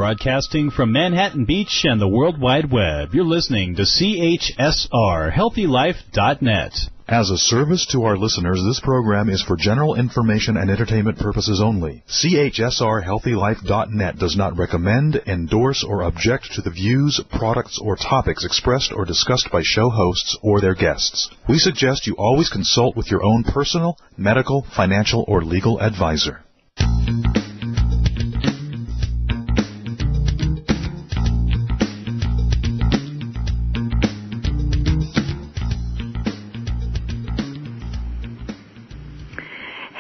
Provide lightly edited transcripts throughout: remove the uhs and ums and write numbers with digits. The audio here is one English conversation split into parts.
Broadcasting from Manhattan Beach and the World Wide Web, you're listening to CHSR, HealthyLife.net. As a service to our listeners, this program is for general information and entertainment purposes only. CHSR HealthyLife.net does not recommend, endorse, or object to the views, products, or topics expressed or discussed by show hosts or their guests. We suggest you always consult with your own personal, medical, financial, or legal advisor.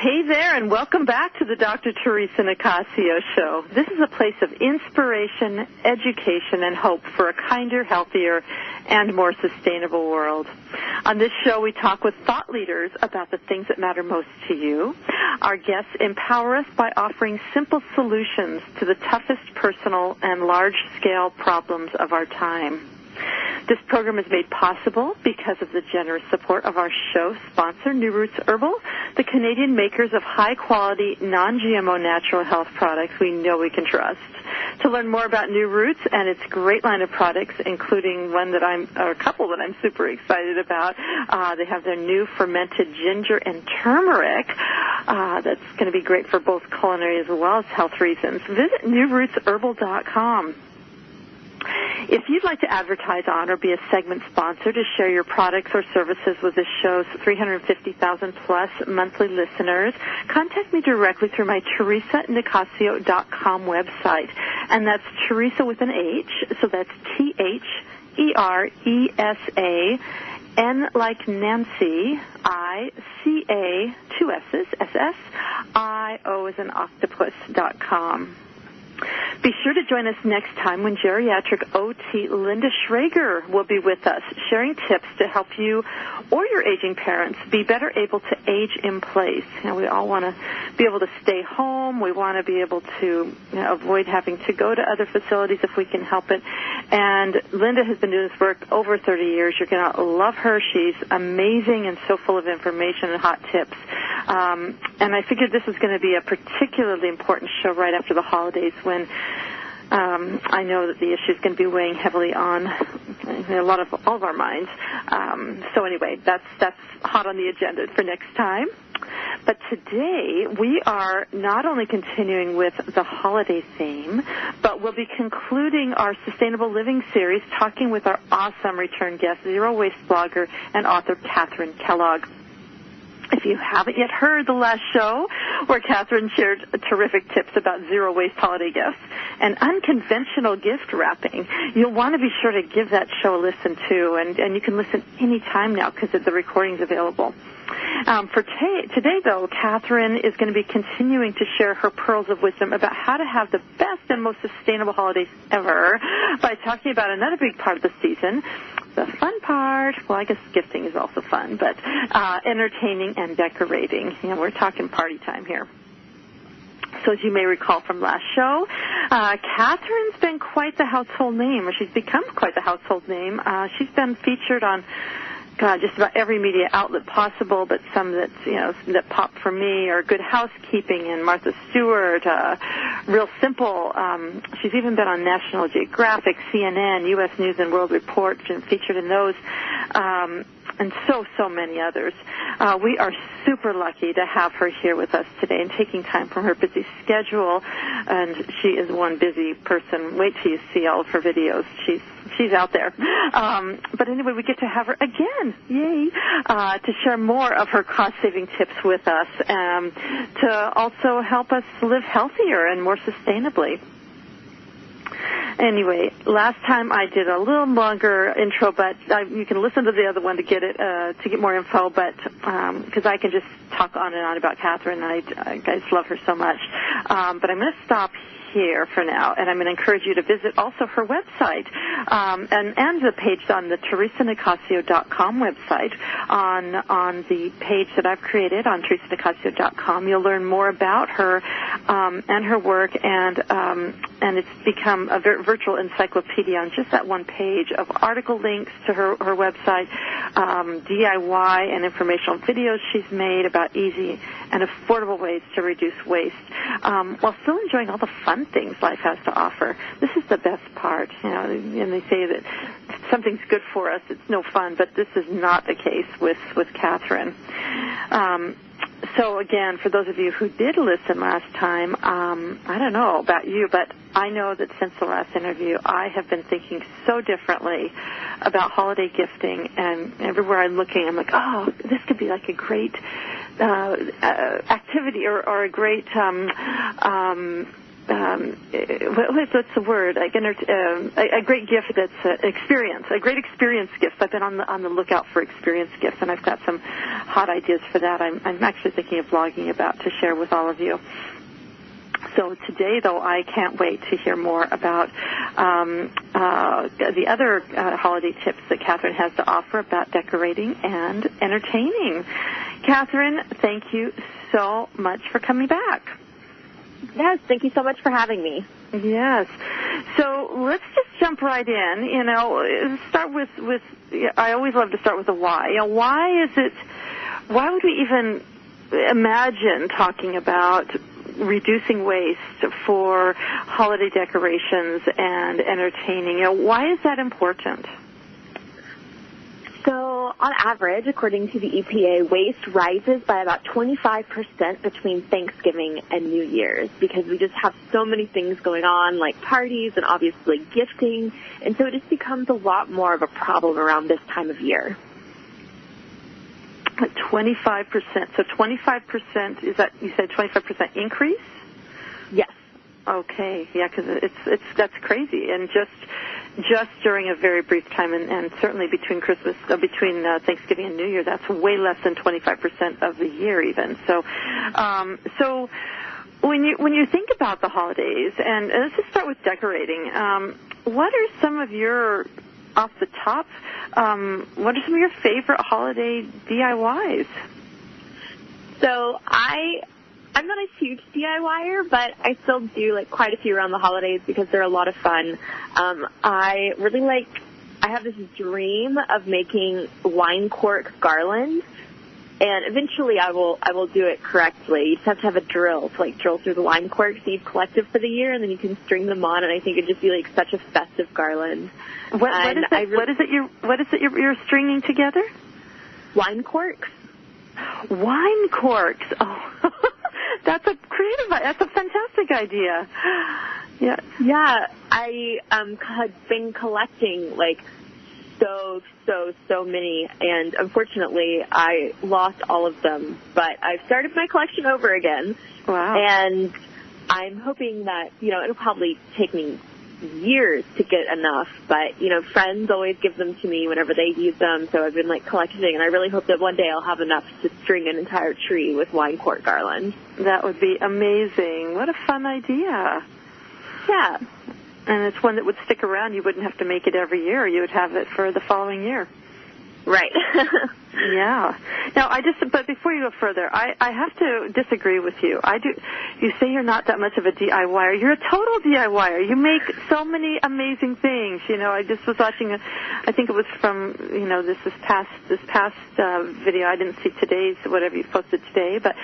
Hey there, and welcome back to the Dr. Theresa Nicassio Show. This is a place of inspiration, education, and hope for a kinder, healthier, and more sustainable world. On this show, we talk with thought leaders about the things that matter most to you. Our guests empower us by offering simple solutions to the toughest personal and large-scale problems of our time. This program is made possible because of the generous support of our show sponsor, New Roots Herbal, the Canadian makers of high-quality, non-GMO natural health products we know we can trust. To learn more about New Roots and its great line of products, including a couple that I'm super excited about, they have their new fermented ginger and turmeric that's going to be great for both culinary as well as health reasons. Visit newrootsherbal.com. If you'd like to advertise on or be a segment sponsor to share your products or services with this show's 350,000-plus monthly listeners, contact me directly through my TheresaNicassio.com website. And that's Theresa with an H, so that's Theresa, N like Nancy, I-C-A, two S's, S-S, I-O as an octopus.com. Be sure to join us next time when geriatric OT Linda Schrager will be with us, sharing tips to help you or your aging parents be better able to age in place. We all want to be able to stay home. We want to be able to avoid having to go to other facilities if we can help it. And Linda has been doing this work over 30 years. You're going to love her. She's amazing and so full of information and hot tips. And I figured this was going to be a particularly important show right after the holidays when I know that the issue is going to be weighing heavily on all of our minds. So anyway, that's hot on the agenda for next time. But today we are not only continuing with the holiday theme, but we'll be concluding our Sustainable Living series talking with our awesome return guest, Zero Waste blogger and author Kathryn Kellogg. If you haven't yet heard the last show where Kathryn shared terrific tips about zero-waste holiday gifts and unconventional gift wrapping, you'll want to be sure to give that show a listen, too. And you can listen any time now because the recording's available. For today, though, Kathryn is going to be continuing to share her pearls of wisdom about how to have the best and most sustainable holidays ever by talking about another big part of the season, the fun part. Well, I guess gifting is also fun, but entertaining and decorating. We're talking party time here. So as you may recall from last show, Kathryn's been quite the household name, or she's become quite the household name. She's been featured on just about every media outlet possible, but some that pop for me are Good Housekeeping and Martha Stewart, Real Simple. She's even been on National Geographic, CNN, U.S. News and World Report, been featured in those, and so many others. We are super lucky to have her here with us today and taking time from her busy schedule, and she is one busy person. Wait till you see all of her videos. She's out there. But anyway, we get to have her again, yay, to share more of her cost-saving tips with us, to also help us live healthier and more sustainably. Anyway, last time I did a little longer intro, but you can listen to the other one to get it, to get more info. But because I can just talk on and on about Kathryn, I just love her so much. But I'm going to stop here for now, and I'm going to encourage you to visit also her website and the page on the TheresaNicassio.com website. On the page that I've created on TheresaNicassio.com, you'll learn more about her and her work and it's become a virtual encyclopedia on just that one page of article links to her website, DIY and informational videos she's made about easy and affordable ways to reduce waste, while still enjoying all the fun things life has to offer. This is the best part, and they say that if something's good for us, it's no fun, but this is not the case with Kathryn. So again, for those of you who did listen last time, I don't know about you, but I know that since the last interview, I have been thinking so differently about holiday gifting, and everywhere I'm looking, I'm like, oh, this could be like a great activity or a great what's the word? Like a great gift that's experience, a great experience gift. I've been on the lookout for experience gifts, and I've got some hot ideas for that. I'm actually thinking of blogging about to share with all of you. So today, though, I can't wait to hear more about the other holiday tips that Kathryn has to offer about decorating and entertaining. Kathryn, thank you so much for coming back. Yes, thank you so much for having me. Yes. So let's just jump right in. Start with I always love to start with the why. Why would we even imagine talking about reducing waste for holiday decorations and entertaining? Why is that important? So, on average, according to the EPA, waste rises by about 25% between Thanksgiving and New Year's because we just have so many things going on, like parties and obviously gifting, and so it just becomes a lot more of a problem around this time of year. 25%. So 25%, is that, you said 25% increase? Yes. Okay, yeah, because that's crazy, and just during a very brief time, and certainly between Thanksgiving and New Year, that's way less than 25% of the year, even. So, so when you think about the holidays, and let's just start with decorating. What are some of your off the top? What are some of your favorite holiday DIYs? So I'm not a huge DIYer, but I still do like quite a few around the holidays because they're a lot of fun. I have this dream of making wine cork garlands, and eventually I will do it correctly. You just have to have a drill to drill through the wine corks that you've collected for the year, and then you can string them on, and I think it'd just be like such a festive garland. What is it you're stringing together? Wine corks. Wine corks. Oh, that's a fantastic idea. Yeah. Yeah, I had been collecting so many, and unfortunately I lost all of them, but I've started my collection over again. Wow. And I'm hoping that, it'll probably take me years to get enough, but, friends always give them to me whenever they use them, so I've been, collecting, and I really hope that one day I'll have enough to string an entire tree with wine cork garland. That would be amazing. What a fun idea. Yeah. And it's one that would stick around. You wouldn't have to make it every year. You would have it for the following year. Right. Yeah. Now, but before you go further, I have to disagree with you. You say you're not that much of a DIYer. You're a total DIYer. You make so many amazing things. I just was watching I think it was from, this past video. I didn't see today's, whatever you posted today, but,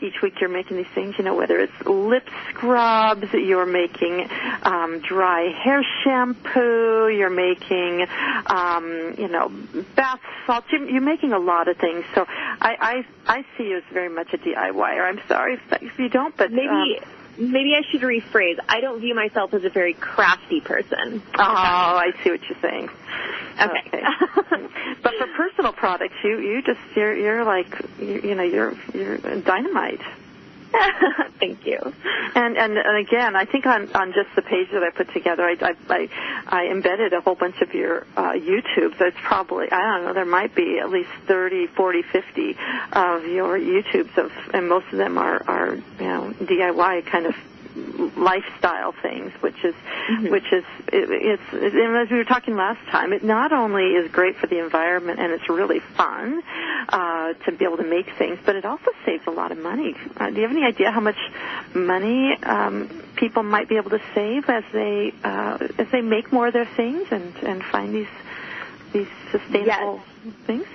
each week you're making these things, whether it's lip scrubs, you're making, dry hair shampoo, you're making, bath salts. You're making a lot of things, so I see you as very much a DIYer. I'm sorry if you don't, but maybe I should rephrase. I don't view myself as a very crafty person. Oh, I see what you're saying. Okay. But for personal products, you're dynamite. Thank you. And again, I think on just the page that I put together, I embedded a whole bunch of your YouTubes. There's probably, I don't know, there might be at least 30, 40, 50 of your YouTubes and most of them are DIY kind of lifestyle things, which is and as we were talking last time, it not only is great for the environment and it's really fun to be able to make things, but it also saves a lot of money. Do you have any idea how much money people might be able to save as they make more of their things and find these sustainable things?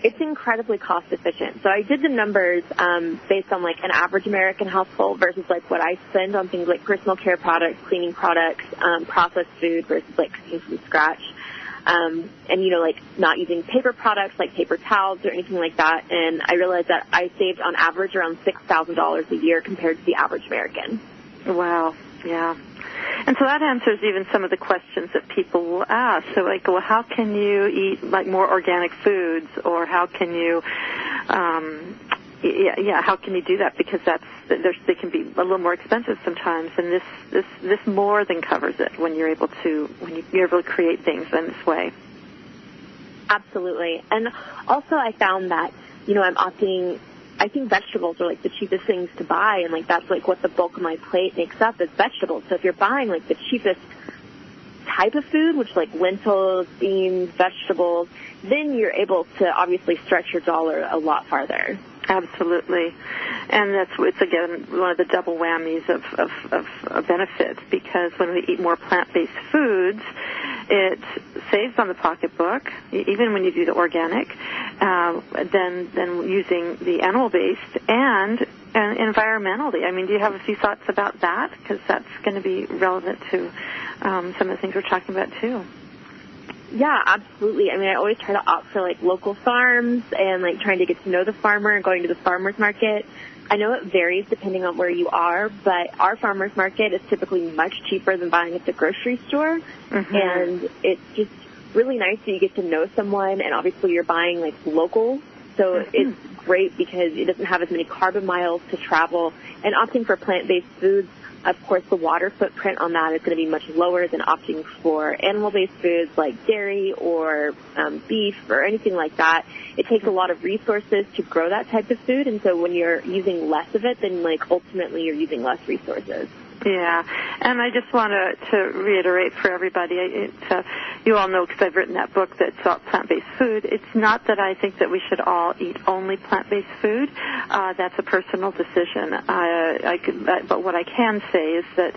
It's incredibly cost efficient. So I did the numbers based on like an average American household versus like what I spend on things like personal care products, cleaning products, processed food versus like cooking from scratch. And, you know, like not using paper products like paper towels or anything like that. And I realized that I saved on average around $6,000 a year compared to the average American. Wow. Yeah. And so that answers even some of the questions that people will ask. So like, well, how can you eat like more organic foods, or how can you, how can you do that? Because they can be a little more expensive sometimes, and this more than covers it when you're able to create things in this way. Absolutely. And also I found that, you know, I think vegetables are like the cheapest things to buy, and like that's like what the bulk of my plate makes up is vegetables. So if you're buying like the cheapest type of food, which like lentils, beans, vegetables, then you're able to obviously stretch your dollar a lot farther. Absolutely. And it's again one of the double whammies of benefit, because when we eat more plant-based foods, it saves on the pocketbook, even when you do the organic, than using the animal-based and environmentally. I mean, do you have a few thoughts about that? Because that's going to be relevant to some of the things we're talking about too. Yeah, absolutely. I mean, I always try to opt for like local farms and like trying to get to know the farmer and going to the farmer's market. I know it varies depending on where you are, but our farmer's market is typically much cheaper than buying at the grocery store. Mm-hmm. And it's just really nice that you get to know someone, and obviously you're buying like local. So it's great because it doesn't have as many carbon miles to travel. And opting for plant-based foods, of course, the water footprint on that is going to be much lower than opting for animal-based foods like dairy or beef or anything like that. It takes a lot of resources to grow that type of food, and so when you're using less of it, then like ultimately you're using less resources. Yeah, and I just want to reiterate for everybody, you all know because I've written that book that's about plant-based food. It's not that I think that we should all eat only plant-based food. That's a personal decision. But what I can say is that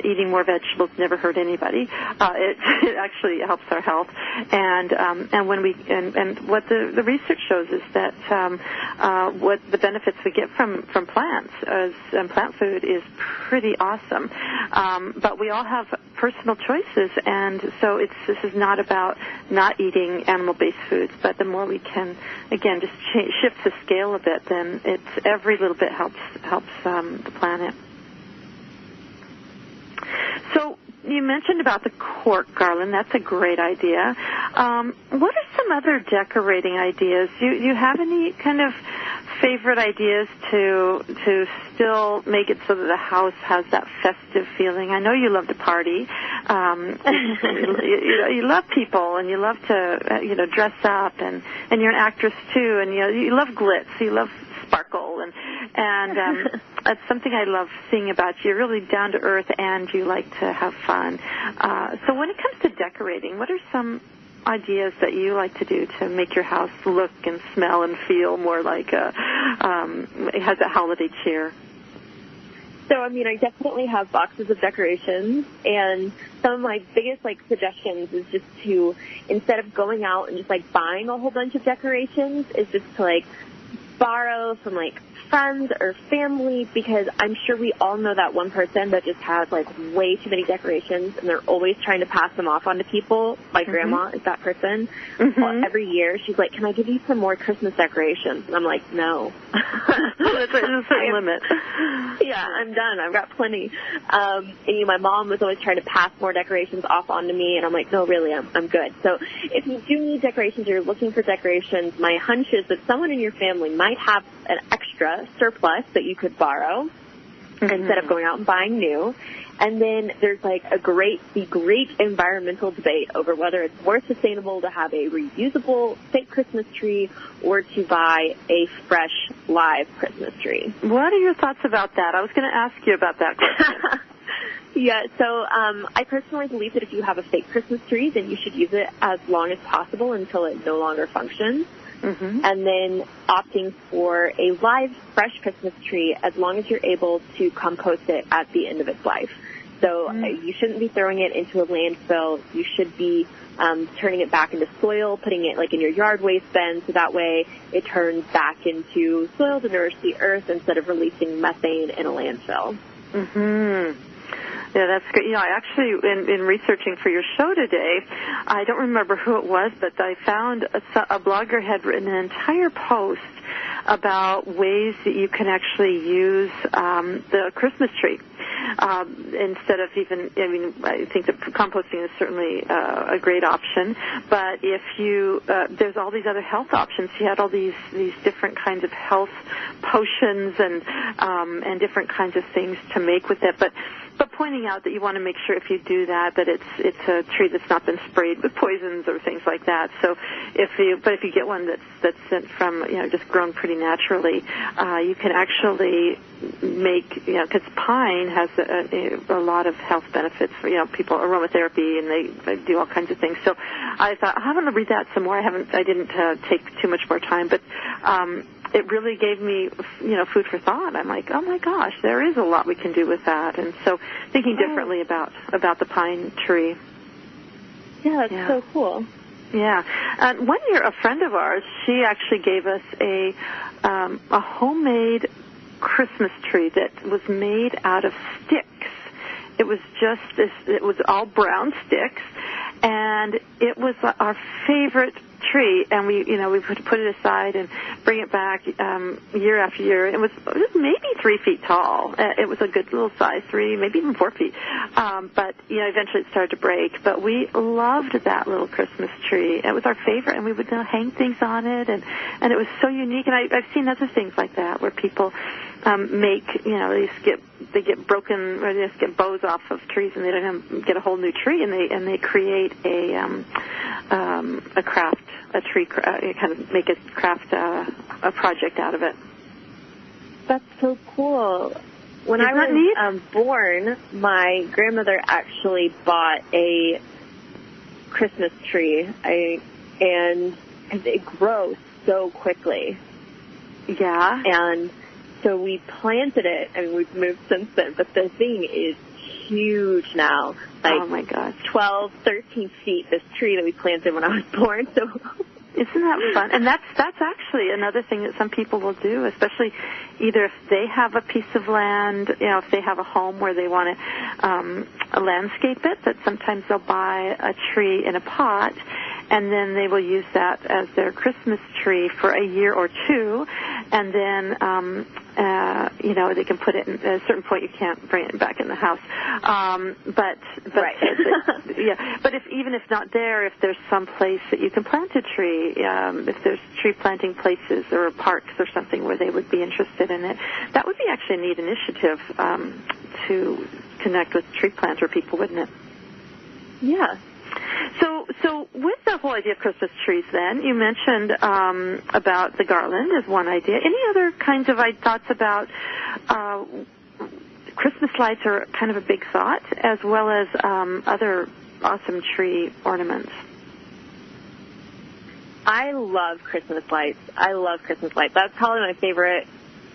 eating more vegetables never hurt anybody. It actually helps our health, and when we and what the research shows is that what the benefits we get from plants and plant food is pretty awesome. But we all have personal choices, and so this is not about not eating animal-based foods, but the more we can, again, just shift the scale a bit, then every little bit helps the planet. So you mentioned about the cork garland. That's a great idea. What are some other decorating ideas? Do you have any kind of favorite ideas to still make it so that the house has that festive feeling? I know you love to party. You love people, and you love to dress up, and you're an actress too, and you love glitz, you love sparkle, and that's something I love seeing about you. You're really down to earth, and you like to have fun. So when it comes to decorating, what are some ideas that you like to do to make your house look and smell and feel more like it has a holiday cheer? So, I mean, I definitely have boxes of decorations, and some of my biggest, suggestions is just to, instead of going out and just, buying a whole bunch of decorations, is just to, borrow from, friends or family, because I'm sure we all know that one person that just has, way too many decorations, and they're always trying to pass them off onto people. My grandma is that person. Well, every year, she's like, can I give you some more Christmas decorations? And I'm like, no. There's a certain limit. Yeah, I'm done. I've got plenty. And my mom was always trying to pass more decorations off onto me, and I'm like, no, really, I'm good. So if you do need decorations or you're looking for decorations, my hunch is that someone in your family might have an extra surplus that you could borrow instead of going out and buying new. And then there's like the great environmental debate over whether it's more sustainable to have a reusable fake Christmas tree or to buy a fresh live Christmas tree. What are your thoughts about that? I was going to ask you about that question. Yeah, so I personally believe that if you have a fake Christmas tree, then you should use it as long as possible until it no longer functions. Mm-hmm. And then opting for a live, fresh Christmas tree as long as you're able to compost it at the end of its life. So you shouldn't be throwing it into a landfill. You should be turning it back into soil, putting it like in your yard waste bin, so that way it turns back into soil to nourish the earth instead of releasing methane in a landfill. Mm-hmm. Yeah, that's great. You know, I actually, in researching for your show today, I don't remember who it was, but I found a blogger had written an entire post about ways that you can actually use the Christmas tree. Instead of even, I mean, I think that composting is certainly a great option, but if you, there's all these other health options. You had all these different kinds of health potions and different kinds of things to make with it, but pointing out that you want to make sure if you do that it's a tree that's not been sprayed with poisons or things like that. So if you get one that's sent from, you know, just grown pretty naturally, you can actually make, you know, because pine has a lot of health benefits for, you know, people, aromatherapy, and they do all kinds of things. So I thought, I'm going to read that some more. I didn't take too much more time, but it really gave me, you know, food for thought. I'm like, oh my gosh, there is a lot we can do with that. And so thinking differently about the pine tree. Yeah, that's so cool. Yeah. One year, a friend of ours, she actually gave us a homemade Christmas tree that was made out of sticks. It was it was all brown sticks, and it was our favorite tree, and we would put it aside and bring it back year after year. It was maybe 3 feet tall. It was a good little size, 3, maybe even 4 feet. But eventually it started to break. But we loved that little Christmas tree. It was our favorite, and we would hang things on it, and it was so unique. And I've seen other things like that where people make, they get broken, or they just get bows off of trees, and they don't get a whole new tree, and they create a tree, kind of make a project out of it. That's so cool. When I was born, my grandmother actually bought a Christmas tree, and it grows so quickly. Yeah. And so we planted it, and we've moved since then, but the thing is huge now. Like, oh my gosh. 12, 13 feet, this tree that we planted when I was born. So isn't that fun? And that's actually another thing that some people will do, especially either if they have a piece of land, if they have a home where they want to landscape it, that sometimes they'll buy a tree in a pot, and then they will use that as their Christmas tree for a year or two, and then they can put it in, at a certain point you can't bring it back in the house. But right. Yeah. But even if not there, if there's some place that you can plant a tree, if there's tree planting places or parks or something where they would be interested in it, that would be actually a neat initiative to connect with tree planter people, wouldn't it? Yeah. So with the whole idea of Christmas trees, then, you mentioned about the garland as one idea. Any other kinds of thoughts about Christmas lights are kind of a big thought, as well as other awesome tree ornaments? I love Christmas lights. That's probably my favorite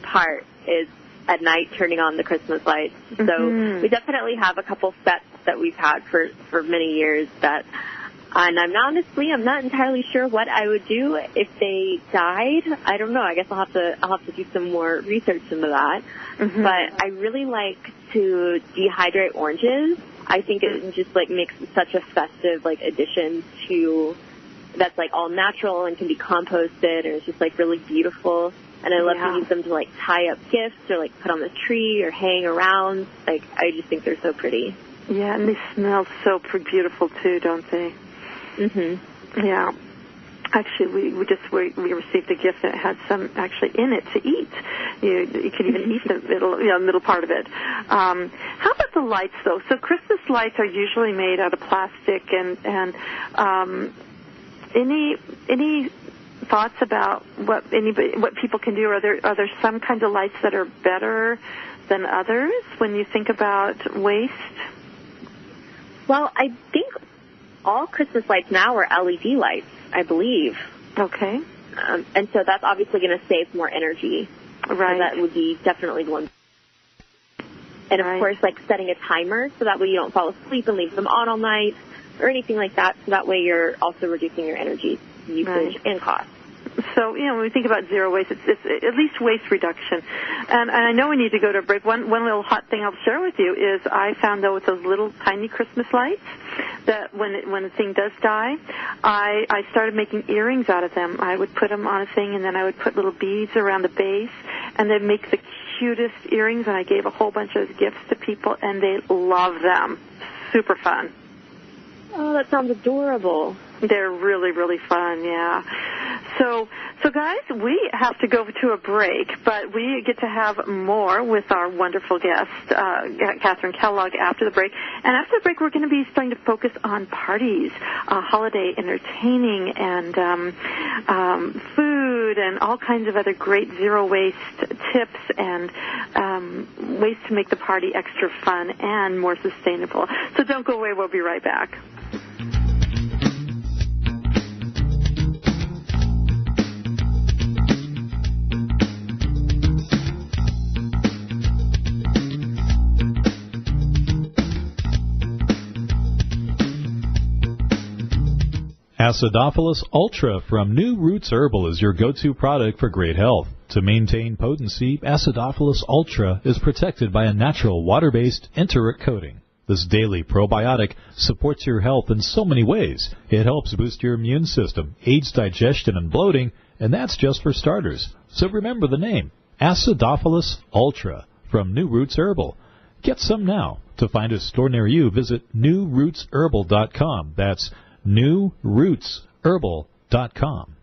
part, is at night turning on the Christmas lights. So we definitely have a couple sets that we've had for many years and I'm not entirely sure what I would do if they died. I don't know. I guess I'll have to do some more research into that. Mm-hmm. But I really like to dehydrate oranges. I think it just makes such a festive addition to that's all natural and can be composted, and it's just really beautiful. And I love to use them to tie up gifts or put on the tree or hang around. I just think they're so pretty. Yeah, and they smell so beautiful too, don't they? Mhm. Yeah. Actually, we received a gift that had some actually in it to eat. You can even eat the middle part of it. How about the lights, though? So Christmas lights are usually made out of plastic, and any thoughts about what people can do? Are there some kinds of lights that are better than others when you think about waste? Well, I think all Christmas lights now are LED lights, I believe. Okay. And so that's obviously going to save more energy. Right. So that would be definitely the one. And, of course, like setting a timer so that way you don't fall asleep and leave them on all night or anything like that. So that way you're also reducing your energy usage and cost. So, when we think about zero waste, it's at least waste reduction. And I know we need to go to a break. One little hot thing I'll share with you is I found, though, with those little tiny Christmas lights, that when the thing does die, I started making earrings out of them. I would put them on a thing, and then I would put little beads around the base, and they'd make the cutest earrings, and I gave a whole bunch of gifts to people, and they love them. Super fun. Oh, that sounds adorable. They're really, really fun, yeah. So guys, we have to go to a break, but we get to have more with our wonderful guest, Kathryn Kellogg, after the break. And after the break, we're going to be starting to focus on parties, holiday entertaining, and food, and all kinds of other great zero-waste tips and ways to make the party extra fun and more sustainable. So don't go away. We'll be right back. Acidophilus Ultra from New Roots Herbal is your go-to product for great health. To maintain potency, Acidophilus Ultra is protected by a natural water-based enteric coating. This daily probiotic supports your health in so many ways. It helps boost your immune system, aids digestion and bloating, and that's just for starters. So remember the name, Acidophilus Ultra from New Roots Herbal. Get some now. To find a store near you, visit newrootsherbal.com. That's newrootsherbal.com.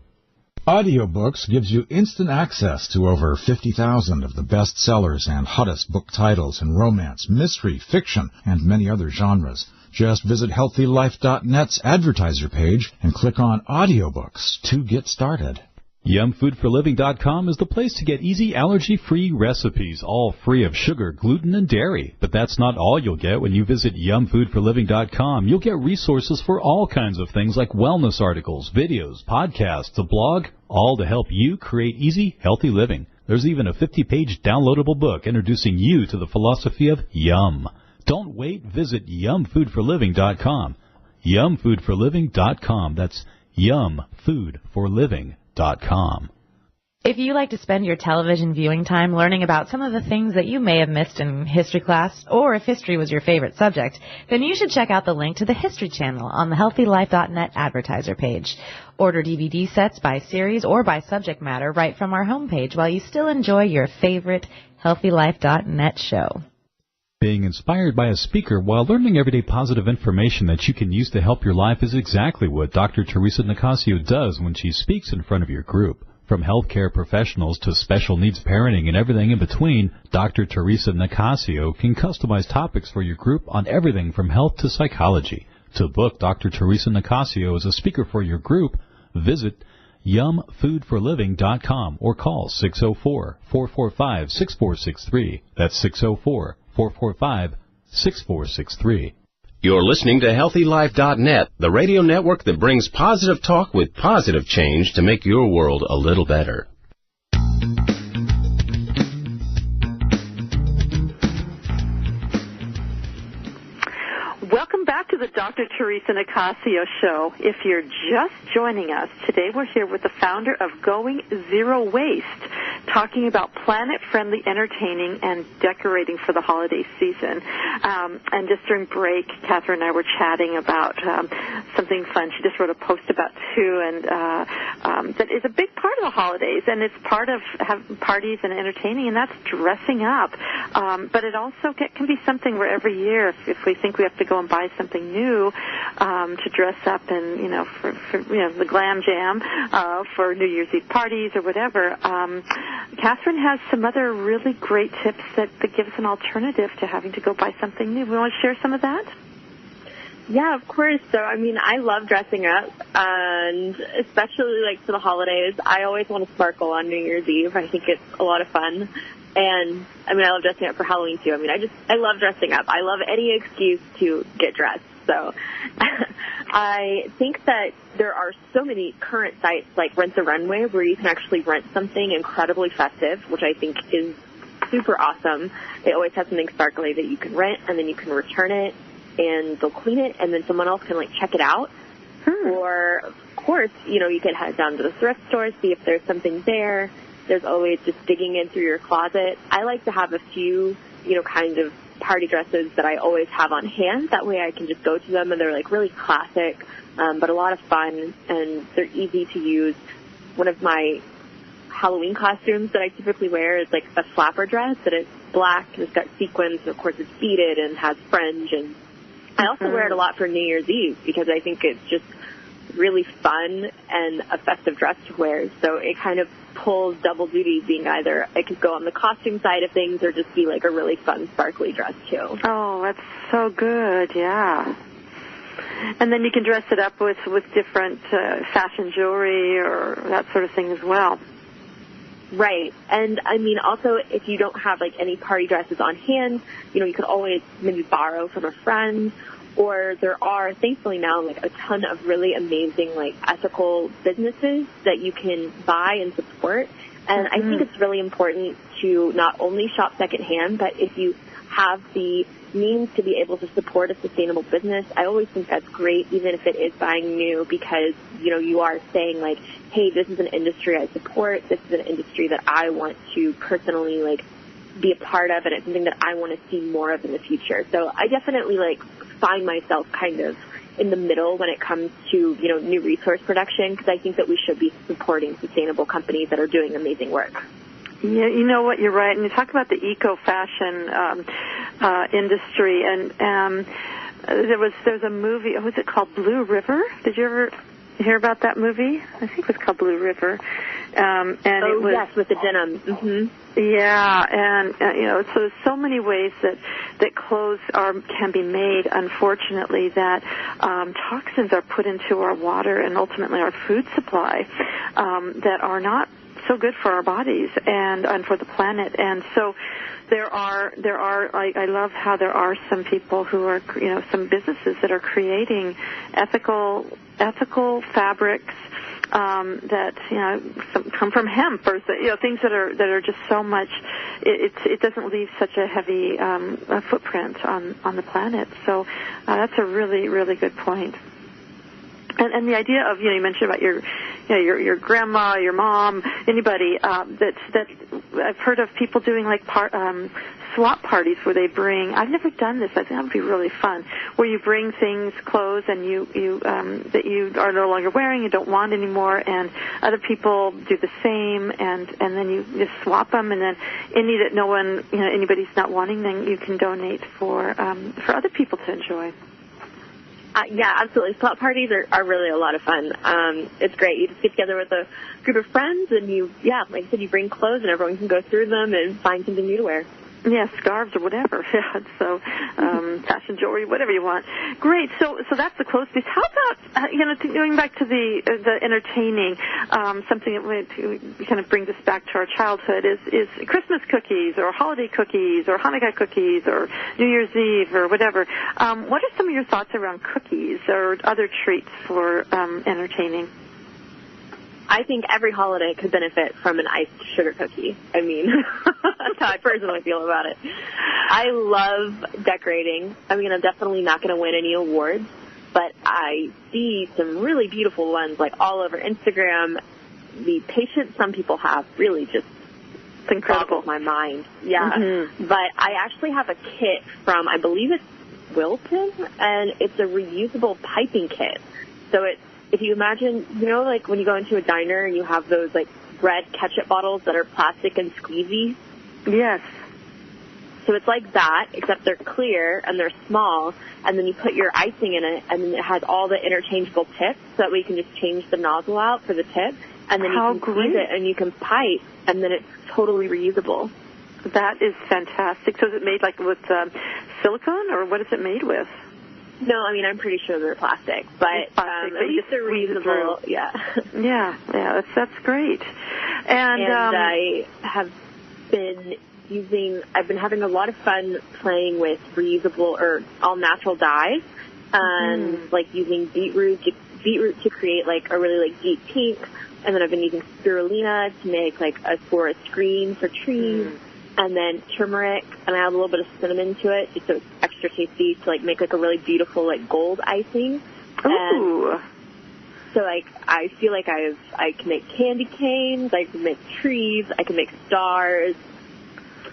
Audiobooks gives you instant access to over 50,000 of the best sellers and hottest book titles in romance, mystery, fiction, and many other genres. Just visit HealthyLife.net's advertiser page and click on Audiobooks to get started. YumFoodForLiving.com is the place to get easy allergy-free recipes, all free of sugar, gluten, and dairy. But that's not all you'll get when you visit YumFoodForLiving.com. You'll get resources for all kinds of things like wellness articles, videos, podcasts, a blog, all to help you create easy, healthy living. There's even a 50-page downloadable book introducing you to the philosophy of Yum. Don't wait. Visit YumFoodForLiving.com. YumFoodForLiving.com. That's YumFoodForLiving.com. If you like to spend your television viewing time learning about some of the things that you may have missed in history class, or if history was your favorite subject, then you should check out the link to the History Channel on the HealthyLife.net advertiser page. Order DVD sets by series or by subject matter right from our homepage while you still enjoy your favorite HealthyLife.net show. Being inspired by a speaker while learning everyday positive information that you can use to help your life is exactly what Dr. Theresa Nicassio does when she speaks in front of your group. From healthcare professionals to special needs parenting and everything in between, Dr. Theresa Nicassio can customize topics for your group on everything from health to psychology. To book Dr. Theresa Nicassio as a speaker for your group, visit YumFoodForLiving.com or call 604-445-6463. That's 604-445-6463. You're listening to HealthyLife.net, the radio network that brings positive talk with positive change to make your world a little better. Welcome back to the Dr. Theresa Nicassio Show. If you're just joining us, today we're here with the founder of Going Zero Waste, talking about planet-friendly entertaining and decorating for the holiday season. And just during break, Kathryn and I were chatting about something fun. She just wrote a post about too, and that is a big part of the holidays, and it's part of parties and entertaining, and that's dressing up. But it also can be something where every year, if we think we have to go and buy something new to dress up and, for the glam jam for New Year's Eve parties or whatever, Kathryn has some other really great tips that give us an alternative to having to go buy something new. We want to share some of that? Yeah, of course. So, I love dressing up, and especially, for the holidays, I always want to sparkle on New Year's Eve. I think it's a lot of fun. And, I love dressing up for Halloween, too. I love dressing up. I love any excuse to get dressed. So, I think that there are so many current sites like Rent the Runway where you can actually rent something incredibly festive, which I think is super awesome. They always have something sparkly that you can rent, and then you can return it, and they'll clean it, and then someone else can, check it out. Or, of course, you can head down to the thrift store, see if there's something there. There's always just digging in through your closet. I like to have a few, kind of party dresses that I always have on hand. That way I can just go to them, and they're, really classic, but a lot of fun, and they're easy to use. One of my Halloween costumes that I typically wear is, a flapper dress, and it's black, and it's got sequins, and, of course, it's beaded and has fringe, and I also wear it a lot for New Year's Eve because I think it's just really fun and a festive dress to wear. So it kind of pulls double duty, being either it could go on the costume side of things or just be a really fun, sparkly dress too. Oh, that's so good, yeah. And then you can dress it up with different fashion jewelry or that sort of thing as well. Right. And, also, if you don't have, any party dresses on hand, you could always maybe borrow from a friend, or there are, thankfully now, a ton of really amazing, ethical businesses that you can buy and support. And I think it's really important to not only shop secondhand, but if you have the means to be able to support a sustainable business, I always think that's great, even if it is buying new, because, you are saying, hey, this is an industry I support, this is an industry that I want to personally, be a part of, and it's something that I want to see more of in the future. So I definitely, find myself kind of in the middle when it comes to, new resource production, because I think that we should be supporting sustainable companies that are doing amazing work. Yeah, you know what, you're right. And you talk about the eco-fashion industry, and there's a movie, was it called Blue River? Did you ever hear about that movie? I think it was called Blue River. And it was, yes, with the denim. Mm-hmm. Yeah, and so many ways that clothes can be made, unfortunately, that toxins are put into our water and ultimately our food supply that are not so good for our bodies and for the planet. And so there are I love how there are some people who are, some businesses that are creating ethical fabrics that come from hemp, or things that are just so much. It doesn't leave such a heavy footprint on the planet. So that's a really, really good point. And the idea of, you mentioned about your grandma, your mom, anybody that I've heard of people doing swap parties where they bring. I've never done this. I think that would be really fun. Where you bring things, clothes, and you that you are no longer wearing, you don't want anymore, and other people do the same, and then you just swap them, and then any that no one, anybody's not wanting, then you can donate for other people to enjoy. Yeah, absolutely. Swap parties are really a lot of fun. It's great. You just get together with a group of friends, and like I said, you bring clothes, and everyone can go through them and find something new to wear. Yeah, scarves or whatever. Yeah, so fashion jewelry, whatever you want. Great. So that's the clothes piece. How about going back to the entertaining? Something that kind of brings us back to our childhood is Christmas cookies or holiday cookies or Hanukkah cookies or New Year's Eve or whatever. What are some of your thoughts around cookies or other treats for entertaining? I think every holiday could benefit from an iced sugar cookie. That's how I personally feel about it. I love decorating. I'm definitely not going to win any awards, but I see some really beautiful ones all over Instagram. The patience some people have really just boggles my mind. Yeah. Mm-hmm. But I actually have a kit from, I believe it's Wilton, and it's a reusable piping kit. So it's, if you imagine, you know, like when you go into a diner and you have those like red ketchup bottles that are plastic and squeezy? Yes. So it's like that, except they're clear and they're small, and then you put your icing in it, and then it has all the interchangeable tips, so that way you can just change the nozzle out for the tip, and then you can squeeze it and you can pipe, and then it's totally reusable. That is fantastic. So is it made like with silicone, or what is it made with? No, I mean, I'm pretty sure they're plastic, but at least they're reusable. Yeah. Yeah, that's great. And I have been I've been having a lot of fun playing with reusable or all-natural dyes, and like using beetroot to create like a really like deep pink, and then I've been using spirulina to make like a forest green for trees. And then turmeric, and I add a little bit of cinnamon to it, just so it's extra tasty to like make like a really beautiful like gold icing. Ooh. And so like I feel like I can make candy canes, I can make trees, I can make stars.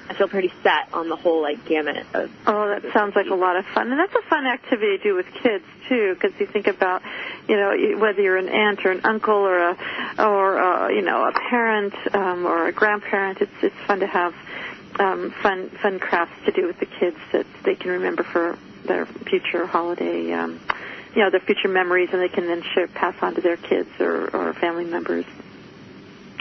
I feel pretty set on the whole like gamut of. Oh, that sounds like a lot of fun, and that's a fun activity to do with kids too, because you think about, you know, whether you're an aunt or an uncle or you know, a parent or a grandparent. It's fun to have fun crafts to do with the kids that they can remember for their future holiday, you know, their future memories, and they can then pass on to their kids or family members.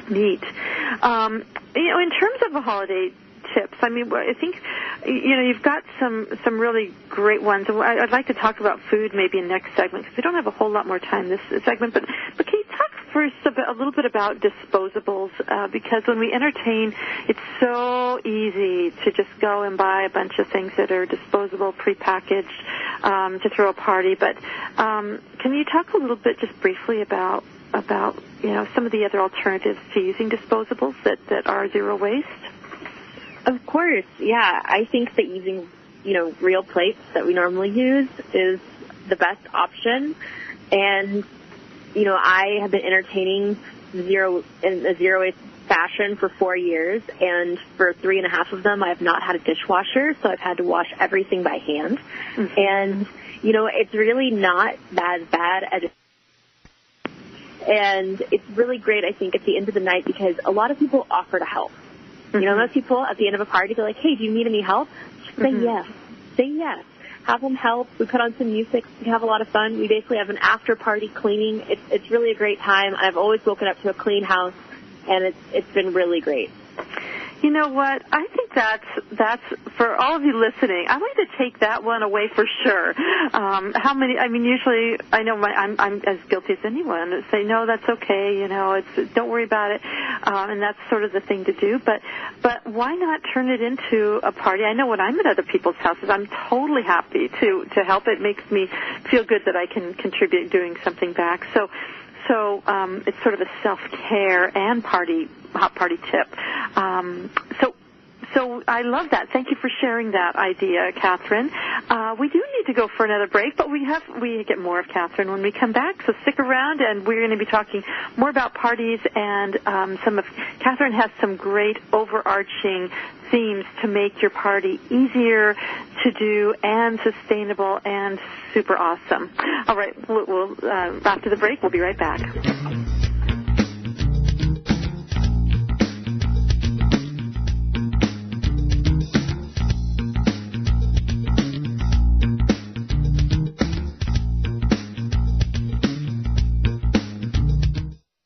Neat. You know, in terms of the holiday tips, I mean, I think, you know, you've got some really great ones. I'd like to talk about food maybe in next segment, because we don't have a whole lot more time this segment. But can you talk first a little bit about disposables? Because when we entertain, it's so easy to just go and buy a bunch of things that are disposable, prepackaged, to throw a party. But can you talk a little bit just briefly about you know, some of the other alternatives to using disposables that are zero waste? Of course, yeah. I think that using, you know, real plates that we normally use is the best option. And, you know, I have been entertaining in a zero waste fashion for 4 years, and for 3.5 of them I have not had a dishwasher, so I've had to wash everything by hand. Mm-hmm. And, you know, it's really not as bad as and it's really great, I think, at the end of the night, because a lot of people offer to help. You know, most people at the end of a party, they're like, hey, do you need any help? Just say yes. Say yes. Have them help. We put on some music. We have a lot of fun. We basically have an after-party cleaning. It's really a great time. I've always woken up to a clean house, and it's been really great. You know what? I think that's for all of you listening. I'd like to take that one away for sure. How many? I mean, usually I know I'm as guilty as anyone. Say no, that's okay. You know, don't worry about it, and that's sort of the thing to do. But why not turn it into a party? I know when I'm at other people's houses, I'm totally happy to help. It makes me feel good that I can contribute doing something back. So it's sort of a self-care and hot party tip. So I love that. Thank you for sharing that idea, Kathryn. We do need to go for another break, but we get more of Kathryn when we come back. So stick around, and we're going to be talking more about parties, and Kathryn has some great overarching themes to make your party easier to do and sustainable and super awesome. All right, we'll after the break, we'll be right back.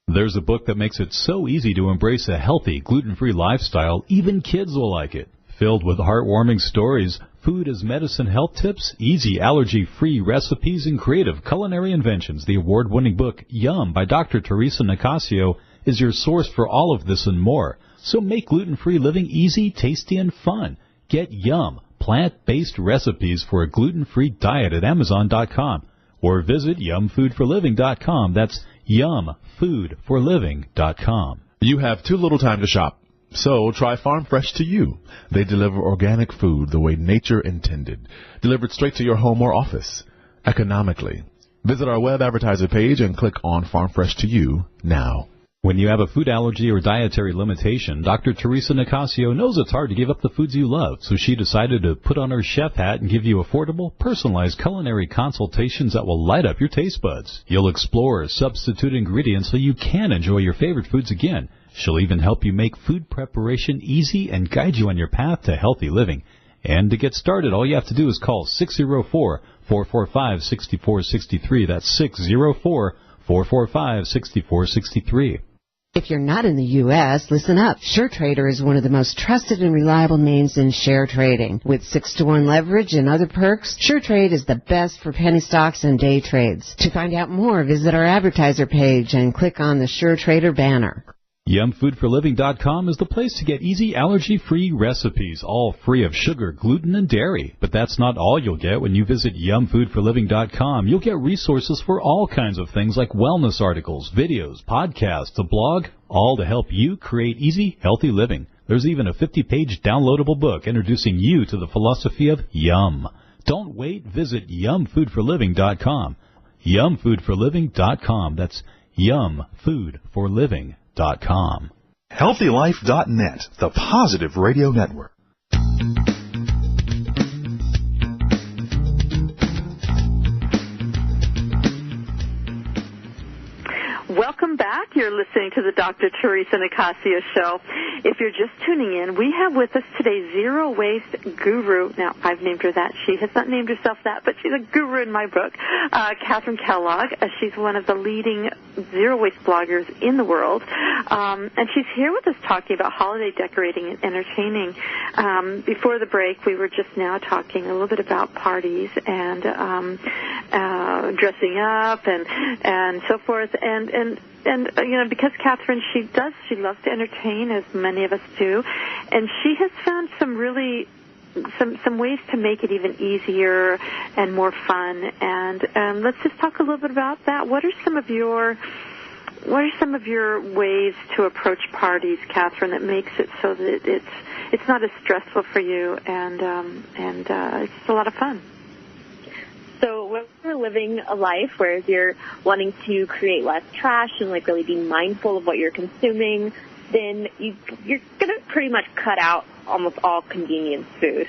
There's a book that makes it so easy to embrace a healthy, gluten-free lifestyle, even kids will like it. Filled with heartwarming stories, food as medicine health tips, easy allergy-free recipes, and creative culinary inventions, the award-winning book Yum by Dr. Theresa Nicassio is your source for all of this and more. So make gluten-free living easy, tasty, and fun. Get Yum, plant-based recipes for a gluten-free diet at Amazon.com, or visit yumfoodforliving.com. That's yumfoodforliving.com. You have too little time to shop, so try Farm Fresh to You. They deliver organic food the way nature intended, delivered straight to your home or office, economically. Visit our web advertiser page and click on Farm Fresh to You now. When you have a food allergy or dietary limitation, Dr. Theresa Nicassio knows it's hard to give up the foods you love, so she decided to put on her chef hat and give you affordable, personalized culinary consultations that will light up your taste buds. You'll explore substitute ingredients so you can enjoy your favorite foods again. She'll even help you make food preparation easy and guide you on your path to healthy living. And to get started, all you have to do is call 604-445-6463. That's 604-445-6463. If you're not in the U.S., listen up. SureTrader is one of the most trusted and reliable names in share trading. With 6-to-1 leverage and other perks, SureTrade is the best for penny stocks and day trades. To find out more, visit our advertiser page and click on the SureTrader banner. YumFoodForLiving.com is the place to get easy allergy-free recipes, all free of sugar, gluten, and dairy. But that's not all you'll get when you visit YumFoodForLiving.com. You'll get resources for all kinds of things like wellness articles, videos, podcasts, a blog, all to help you create easy, healthy living. There's even a 50-page downloadable book introducing you to the philosophy of yum. Don't wait. Visit YumFoodForLiving.com. YumFoodForLiving.com. That's YumFoodForLiving.com. HealthyLife.net, the positive radio network. Welcome back. You're listening to the Dr. Theresa Nicassio Show. If you're just tuning in, we have with us today Zero Waste Guru. Now, I've named her that. She has not named herself that, but she's a guru in my book, Kathryn Kellogg. She's one of the leading zero waste bloggers in the world. And she's here with us talking about holiday decorating and entertaining. Before the break, we were just now talking a little bit about parties and dressing up and so forth. And you know, because Kathryn, she loves to entertain, as many of us do, and she has found some really some ways to make it even easier and more fun. And let's just talk a little bit about that. What are some of your ways to approach parties, Kathryn, that makes it so that it's not as stressful for you and it's a lot of fun? So when you're living a life where you're wanting to create less trash and like really be mindful of what you're consuming, then you're going to pretty much cut out almost all convenience food,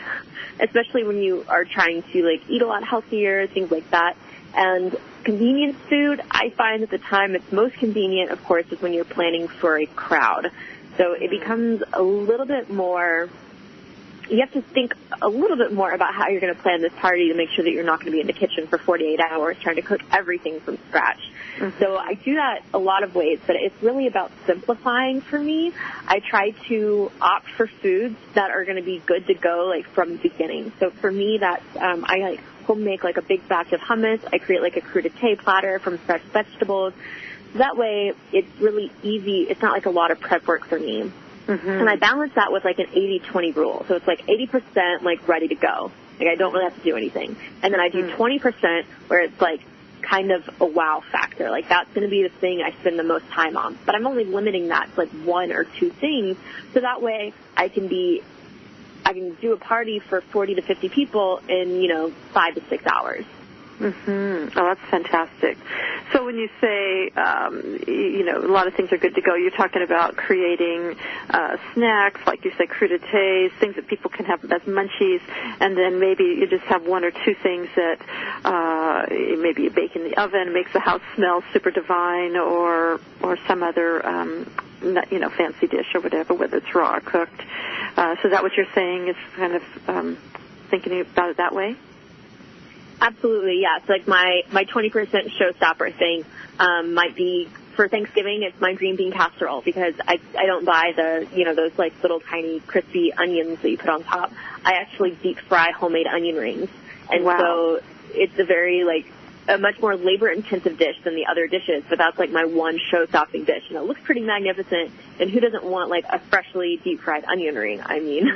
especially when you are trying to like eat a lot healthier, things like that. And convenience food, I find at the time it's most convenient, of course, is when you're planning for a crowd. So it becomes a little bit more, you have to think a little bit more about how you're going to plan this party to make sure that you're not going to be in the kitchen for 48 hours trying to cook everything from scratch. Mm-hmm. So I do that a lot of ways, but it's really about simplifying for me. I try to opt for foods that are going to be good to go like from the beginning. So for me, that's I like home make like a big batch of hummus. I create like a crudité platter from fresh vegetables. That way, it's really easy. It's not like a lot of prep work for me. Mm-hmm. And I balance that with like an 80-20 rule. So it's like 80% like ready to go. Like I don't really have to do anything. And then I do 20% where it's like kind of a wow factor. Like that's going to be the thing I spend the most time on. But I'm only limiting that to like 1 or 2 things. So that way I can do a party for 40 to 50 people in, 5 to 6 hours. Mm-hmm. Oh, that's fantastic. So when you say, a lot of things are good to go, you're talking about creating snacks, like you said, crudités, things that people can have as munchies, and then maybe you just have 1 or 2 things that maybe you bake in the oven, makes the house smell super divine, or some other, fancy dish or whatever, whether it's raw or cooked. So is that what you're saying, is kind of thinking about it that way? Absolutely, yeah. So like my 20% showstopper thing might be for Thanksgiving. It's my green bean casserole because I don't buy the those like little tiny crispy onions that you put on top. I actually deep fry homemade onion rings, and so it's a much more labor intensive dish than the other dishes. But that's like my one show-stopping dish, and it looks pretty magnificent. And who doesn't want like a freshly deep fried onion ring? I mean,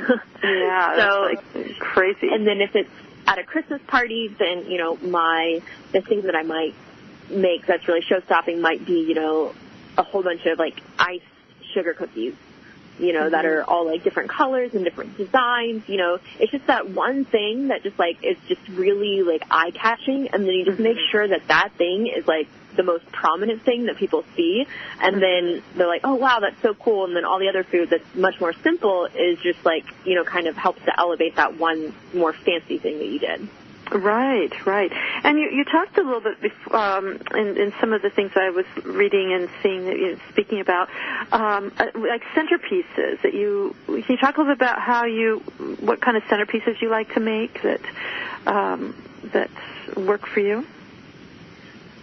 yeah, so that's like crazy. And then if it's at a Christmas party, then, the things that I might make that's really show-stopping might be, a whole bunch of, like, iced sugar cookies. that are all like different colors and different designs. It's just that one thing that just like is just really like eye-catching, and then you just make sure that thing is like the most prominent thing that people see, and then they're like, oh wow, that's so cool, and then all the other food that's much more simple is just like, kind of helps to elevate that one more fancy thing that you did. Right. And you talked a little bit in some of the things I was reading and seeing that you're speaking about, like centerpieces. Can you talk a little bit about what kind of centerpieces you like to make that work for you?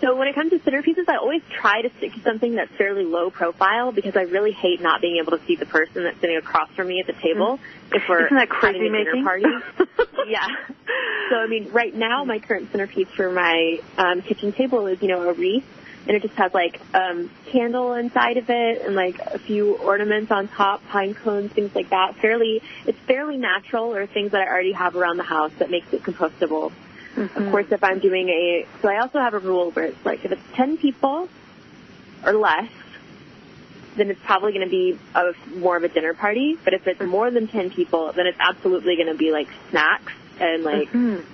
So when it comes to centerpieces, I always try to stick to something that's fairly low profile, because I really hate not being able to see the person that's sitting across from me at the table if we're Isn't that crazy having a dinner making? party. Yeah. So, right now my current centerpiece for my kitchen table is, a wreath, and it just has like candle inside of it and like a few ornaments on top, pine cones, things like that. It's fairly natural, or things that I already have around the house that makes it compostable. Mm-hmm. Of course, if I'm doing so I also have a rule where it's like, if it's 10 people or less, then it's probably going to be more of a dinner party. But if it's more than 10 people, then it's absolutely going to be like snacks and like, a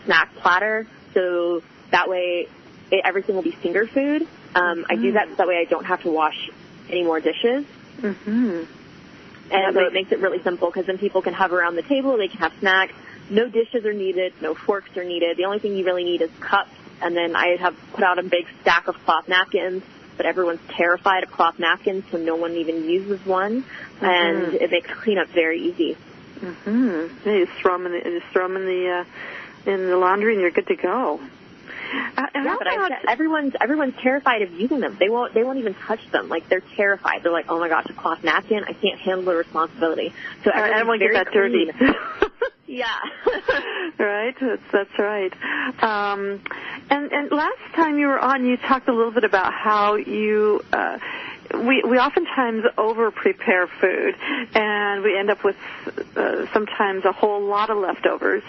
snack platter. So that way everything will be finger food. I do that so that way I don't have to wash any more dishes. Mm-hmm. And so it makes it really simple, because then people can have around the table, they can have snacks. No dishes are needed, no forks are needed. The only thing you really need is cups, and then I have put out a big stack of cloth napkins, but everyone's terrified of cloth napkins, so no one even uses one, and it makes cleanup very easy. Mm-hmm. You just throw them in the laundry, and you're good to go. But everyone's terrified of using them. They won't even touch them. Like, they're terrified. They're like, oh my gosh, a cloth napkin, I can't handle the responsibility. So I don't want to get that dirty. Yeah. Right. That's right. And last time you were on, you talked a little bit about how you we oftentimes over prepare food, and we end up with sometimes a whole lot of leftovers.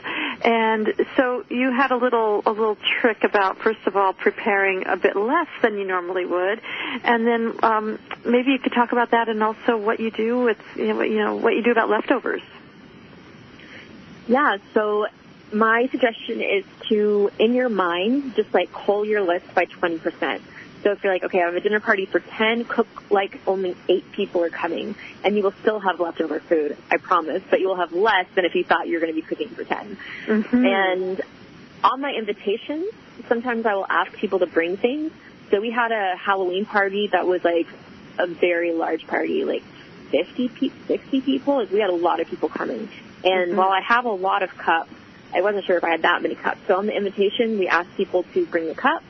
And so you had a little trick about, first of all, preparing a bit less than you normally would, and then maybe you could talk about that, and also what you do with what you do about leftovers. Yeah, so my suggestion is to, in your mind, just like cull your list by 20%. So if you're like, okay, I have a dinner party for 10, cook like only 8 people are coming, and you will still have leftover food, I promise, but you will have less than if you thought you were going to be cooking for 10. Mm-hmm. And on my invitations, sometimes I will ask people to bring things. So we had a Halloween party that was like a very large party, like 60 people. We had a lot of people coming. And while I have a lot of cups, I wasn't sure if I had that many cups. So on the invitation, we asked people to bring the cups.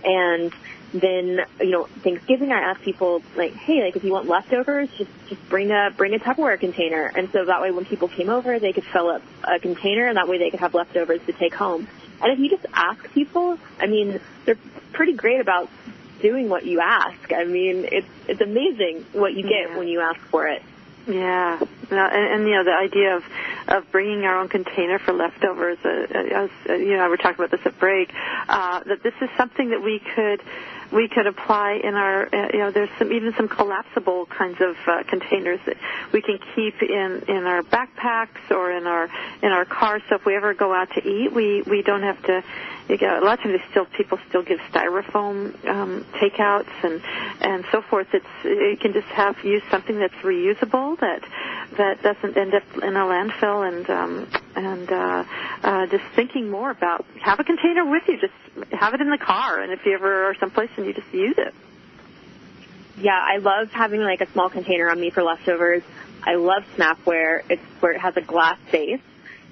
And then, Thanksgiving, I asked people, like, hey, like, if you want leftovers, just bring a Tupperware container. And so that way when people came over, they could fill up a container, and that way they could have leftovers to take home. And if you just ask people, they're pretty great about doing what you ask. It's amazing what you get when you ask for it. Yeah, and the idea of bringing our own container for leftovers, we're talking about this at break, that this is something that we could apply in our, there's some collapsible kinds of containers that we can keep in our backpacks or in our car. So if we ever go out to eat, we don't have to. A lot of times people still give styrofoam takeouts and so forth. You can just use something that's reusable that doesn't end up in a landfill, and just thinking more about, have a container with you, just have it in the car, and if you ever are someplace and you just use it. Yeah, I love having like a small container on me for leftovers. I love Snapware. It's where it has a glass base.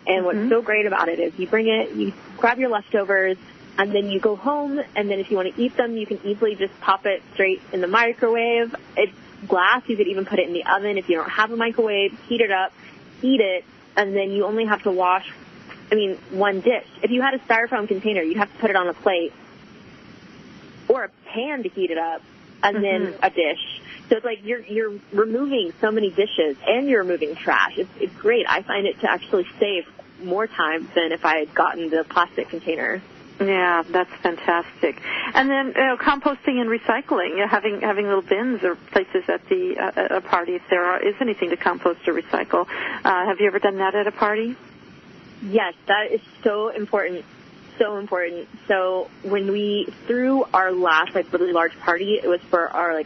And what's so great about it is you bring it, you grab your leftovers, and then you go home, and then if you want to eat them, you can easily just pop it straight in the microwave. It's glass. You could even put it in the oven if you don't have a microwave, heat it up, eat it, and then you only have to wash, one dish. If you had a styrofoam container, you'd have to put it on a plate or a pan to heat it up, and then a dish. So it's like you're removing so many dishes, and you're removing trash. It's great. I find it to actually save more time than if I had gotten the plastic container. Yeah, that's fantastic. And then composting and recycling, having little bins or places at the a party if there is anything to compost or recycle. Have you ever done that at a party? Yes, that is so important. So important. So when we threw our last really large party, it was for our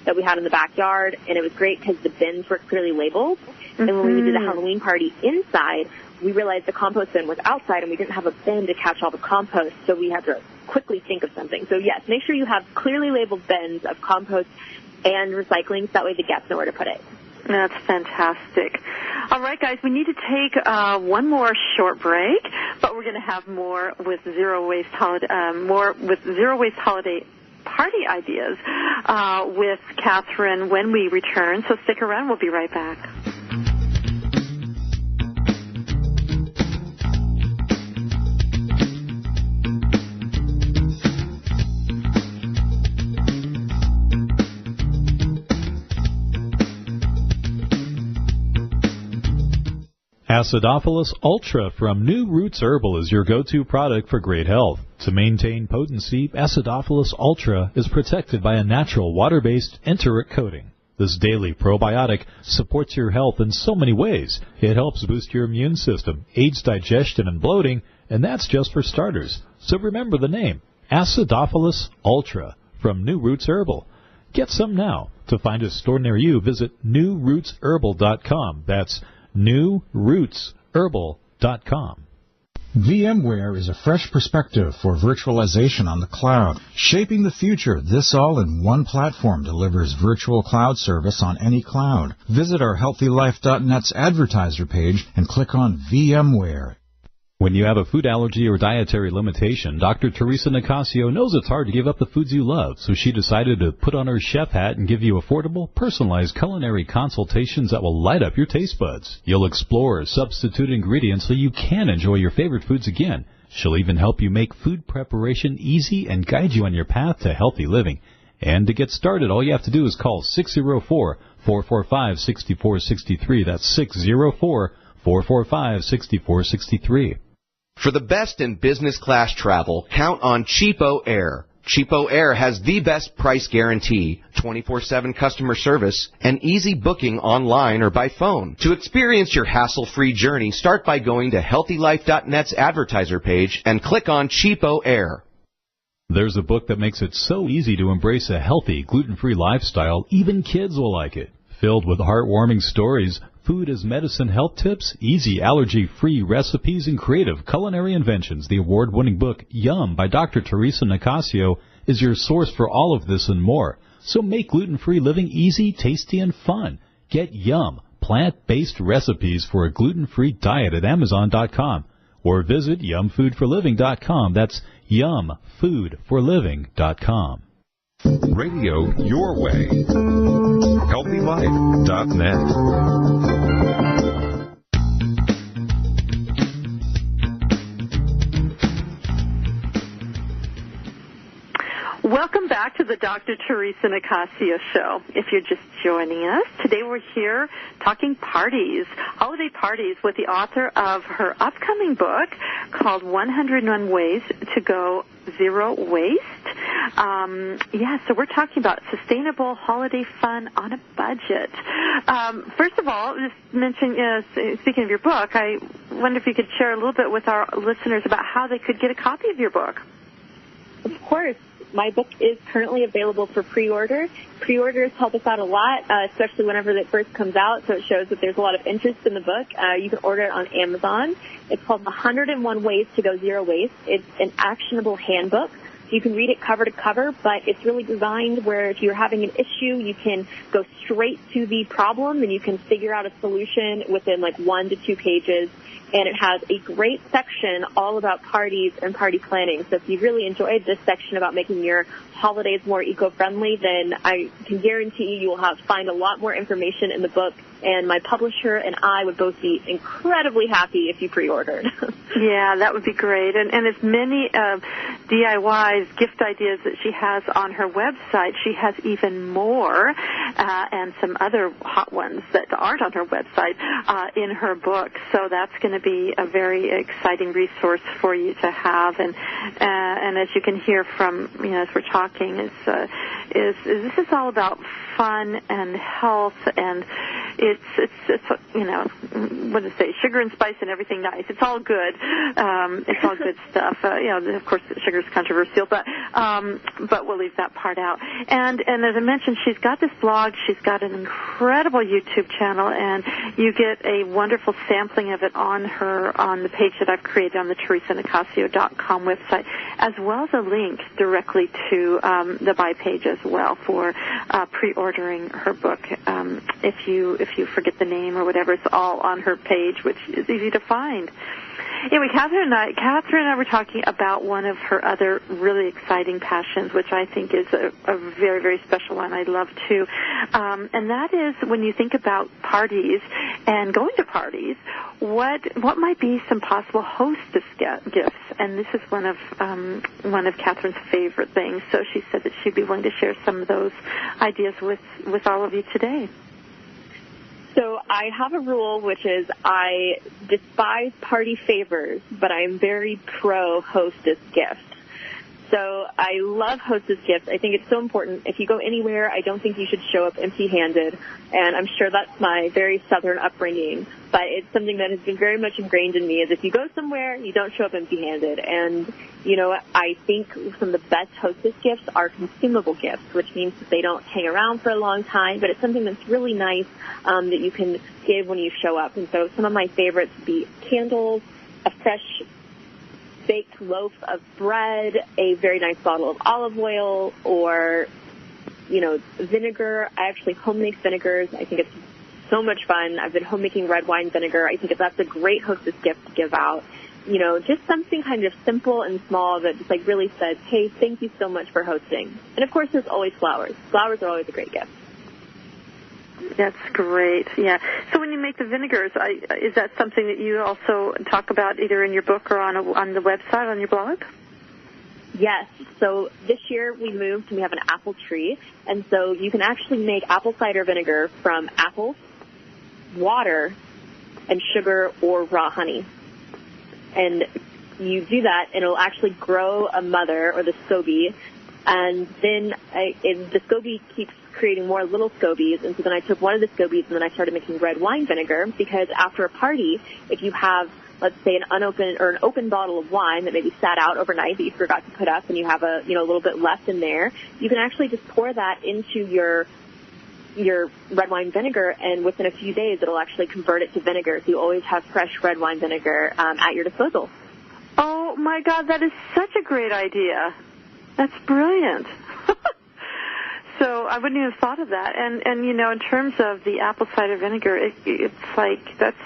that we had in the backyard, and it was great because the bins were clearly labeled. Mm-hmm. And when we did the Halloween party inside, we realized the compost bin was outside, and we didn't have a bin to catch all the compost, so we had to quickly think of something. So yes, make sure you have clearly labeled bins of compost and recycling, so that way the guests know where to put it. That's fantastic. All right, guys, we need to take one more short break, but we're going to have more with zero waste holiday party ideas with Kathryn when we return. So stick around. We'll be right back. Acidophilus Ultra from New Roots Herbal is your go-to product for great health. To maintain potency, Acidophilus Ultra is protected by a natural water-based enteric coating. This daily probiotic supports your health in so many ways. It helps boost your immune system, aids digestion and bloating, and that's just for starters. So remember the name, Acidophilus Ultra from New Roots Herbal. Get some now. To find a store near you, visit newrootsherbal.com. That's newrootsherbal.com. VMware is a fresh perspective for virtualization on the cloud. Shaping the future, this all in one platform delivers virtual cloud service on any cloud. Visit our healthylife.net's advertiser page and click on VMware. When you have a food allergy or dietary limitation, Dr. Theresa Nicassio knows it's hard to give up the foods you love, so she decided to put on her chef hat and give you affordable, personalized culinary consultations that will light up your taste buds. You'll explore substitute ingredients so you can enjoy your favorite foods again. She'll even help you make food preparation easy and guide you on your path to healthy living. And to get started, all you have to do is call 604-445-6463. That's 604-445-6463. For the best in business class travel, count on Cheapo Air. Cheapo Air has the best price guarantee, 24/7 customer service, and easy booking online or by phone. To experience your hassle-free journey, start by going to healthylife.net's advertiser page and click on Cheapo Air. There's a book that makes it so easy to embrace a healthy, gluten-free lifestyle, even kids will like it. Filled with heartwarming stories, food as medicine health tips, easy allergy-free recipes, and creative culinary inventions, the award-winning book Yum by Dr. Theresa Nicassio is your source for all of this and more. So make gluten-free living easy, tasty, and fun. Get Yum, plant-based recipes for a gluten-free diet at Amazon.com or visit yumfoodforliving.com. That's yumfoodforliving.com. Radio your way. HealthyLife.net. Welcome back to the Dr. Theresa Nicassio Show. If you're just joining us, today we're here talking parties, holiday parties, with the author of her upcoming book called 101 Ways to Go Zero Waste. So we're talking about sustainable holiday fun on a budget. First of all, just mention, speaking of your book, I wonder if you could share a little bit with our listeners about how they could get a copy of your book. Of course. My book is currently available for pre-order. Pre-orders help us out a lot, especially whenever it first comes out, so it shows that there's a lot of interest in the book. You can order it on Amazon. It's called 101 Ways to Go Zero Waste. It's an actionable handbook. You can read it cover to cover, but it's really designed where if you're having an issue, you can go straight to the problem and you can figure out a solution within 1 to 2 pages. And it has a great section all about parties and party planning. So if you really enjoyed this section about making your holidays more eco-friendly, then I can guarantee you will find a lot more information in the book. And my publisher and I would both be incredibly happy if you pre-ordered. Yeah, that would be great. And as many DIYs, gift ideas that she has on her website, she has even more and some other hot ones that aren't on her website in her book. So that's going to be a very exciting resource for you to have. And as you can hear from, as we're talking, is this is all about fun and health, and it's what to say, sugar and spice and everything nice. It's all good. It's all good stuff. Of course, sugar's controversial, but we'll leave that part out. And as I mentioned, she's got this blog. She's got an incredible YouTube channel, and you get a wonderful sampling of it on the page that I've created on the TheresaNicassio.com website, as well as a link directly to the buy page as well for pre-ordering her book. If you forget the name or whatever, it's all on her page, which is easy to find. Anyway, Kathryn and I were talking about one of her other really exciting passions, which I think is a very, very special one I love too. And that is when you think about parties and going to parties, what might be some possible hostess gifts? And this is one of Kathryn's favorite things. So she said that she'd be willing to share some of those ideas with all of you today. So I have a rule, which is I despise party favors, but I'm very pro hostess gifts. So I love hostess gifts. I think it's so important. If you go anywhere, I don't think you should show up empty-handed. And I'm sure that's my very Southern upbringing. But it's something that has been very much ingrained in me, is if you go somewhere, you don't show up empty-handed. And, I think some of the best hostess gifts are consumable gifts, which means that they don't hang around for a long time, but it's something that's really nice that you can give when you show up. And so some of my favorites would be candles, a fresh baked loaf of bread, a very nice bottle of olive oil, or, vinegar. I actually home make vinegars. I think it's so much fun. I've been home making red wine vinegar. I think that's a great hostess gift to give out. Just something kind of simple and small that just really says, hey, thank you so much for hosting. And of course, there's always flowers. Flowers are always a great gift. That's great. Yeah. So when you make the vinegars, is that something that you also talk about either in your book or on the website, on your blog? Yes. So this year we moved and we have an apple tree. And so you can actually make apple cider vinegar from apples, water, and sugar or raw honey. And you do that, and it'll actually grow a mother, or the SCOBY. And then the SCOBY keeps creating more little SCOBYs, and so then I took one of the SCOBYs and then I started making red wine vinegar, because after a party, if you have, let's say, an unopened or an open bottle of wine that maybe sat out overnight that you forgot to put up, and you have a little bit left in there, you can actually just pour that into your red wine vinegar, and within a few days it'll actually convert it to vinegar, so you always have fresh red wine vinegar at your disposal. Oh my God, that is such a great idea. That's brilliant. So I wouldn't even have thought of that. And in terms of the apple cider vinegar, it's like that's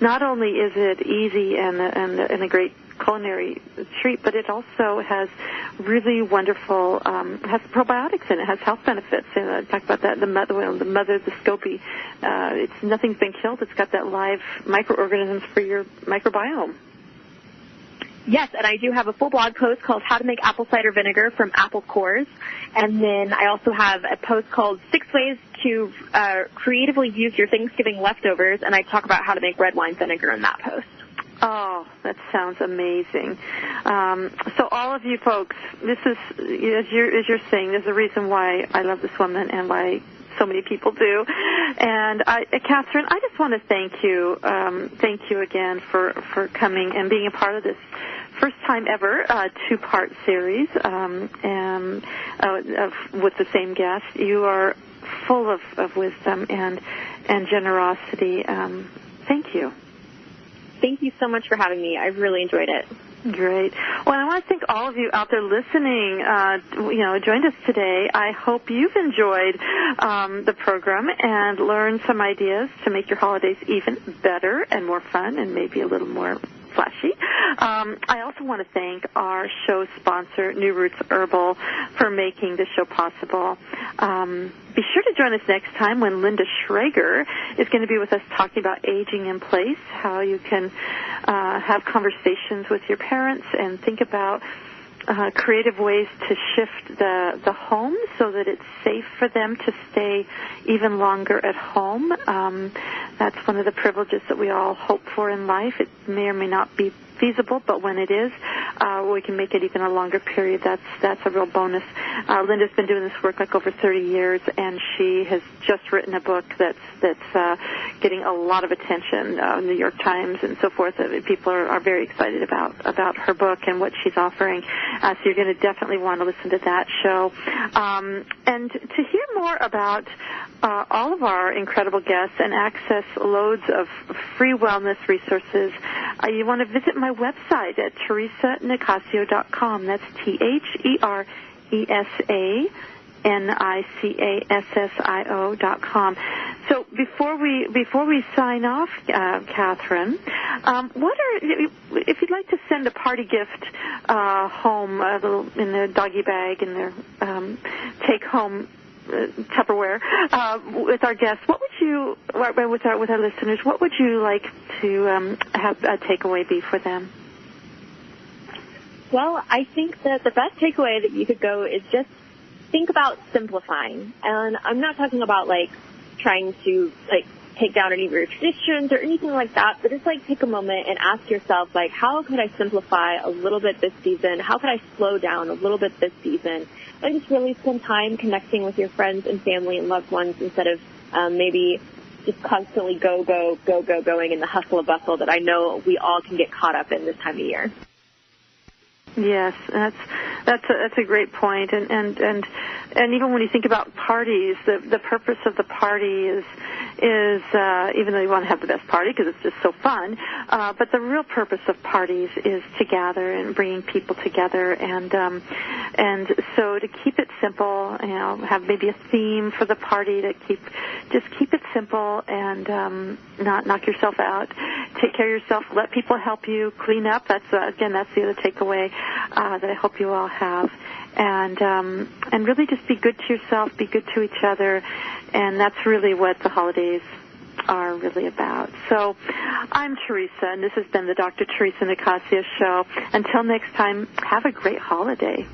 not only is it easy and a great culinary treat, but it also has really wonderful has probiotics in it. Has health benefits. And I talked about that. The mother, the SCOBY. It's nothing's been killed. It's got that live microorganisms for your microbiome. Yes, and I do have a full blog post called How to Make Apple Cider Vinegar from Apple Cores. And then I also have a post called 6 Ways to Creatively Use Your Thanksgiving Leftovers, and I talk about how to make red wine vinegar in that post. Oh, that sounds amazing. So all of you folks, this is, as you're saying, there's a reason why I love this woman and why so many people do. And Kathryn, I just want to thank you again for coming and being a part of this first time ever 2-part series with the same guest. You are full of wisdom and generosity. Thank you. Thank you so much for having me. I've really enjoyed it. Great. Well, I want to thank all of you out there listening, joined us today. I hope you've enjoyed the program and learned some ideas to make your holidays even better and more fun and maybe a little more flashy. I also want to thank our show sponsor, New Roots Herbal, for making this show possible. Be sure to join us next time when Linda Schrager is going to be with us talking about aging in place, how you can have conversations with your parents and think about creative ways to shift the home so that it's safe for them to stay even longer at home. That's one of the privileges that we all hope for in life. It may or may not be feasible, but when it is, we can make it even a longer period. That's a real bonus. Linda's been doing this work like over 30 years, and she has just written a book that's getting a lot of attention. New York Times and so forth. People are very excited about her book and what she's offering. So you're going to definitely want to listen to that show. And to hear more about all of our incredible guests and access loads of free wellness resources, you want to visit my website at TheresaNicassio.com. That's TheresaNicassio.com. So before we sign off, Kathryn, if you'd like to send a party gift home, in the doggy bag, in their take home Tupperware, with our guests, what would you, with our listeners, what would you like to have a takeaway be for them? Well, I think that the best takeaway that you could go is just think about simplifying. And I'm not talking about trying to take down any of your traditions or anything like that, but just take a moment and ask yourself, how could I simplify a little bit this season? How could I slow down a little bit this season? And just really spend time connecting with your friends and family and loved ones instead of maybe just constantly going in the hustle and bustle that I know we all can get caught up in this time of year. Yes, that's a great point, and even when you think about parties, the purpose of the party is even though you want to have the best party because it's just so fun, but the real purpose of parties is to gather and bringing people together, and so to keep it simple, have maybe a theme for the party to keep it simple and not knock yourself out. Take care of yourself. Let people help you clean up. That's the other takeaway that I hope you all have, and really just be good to yourself, be good to each other, and that's really what the holidays are really about. So I'm Theresa, and this has been the Dr. Theresa Nicassio Show. Until next time, have a great holiday.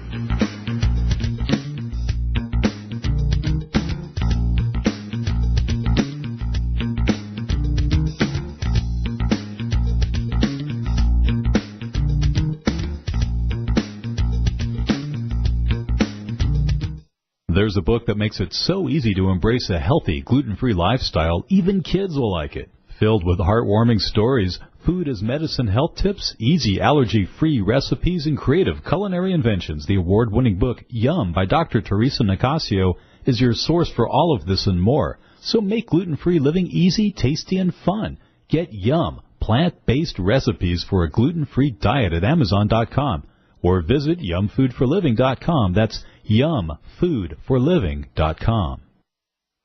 There's a book that makes it so easy to embrace a healthy, gluten-free lifestyle, even kids will like it. Filled with heartwarming stories, food as medicine health tips, easy allergy-free recipes, and creative culinary inventions, the award-winning book Yum by Dr. Theresa Nicassio is your source for all of this and more. So make gluten-free living easy, tasty, and fun. Get Yum, plant-based recipes for a gluten-free diet at Amazon.com. Or visit yumfoodforliving.com. That's yumfoodforliving.com.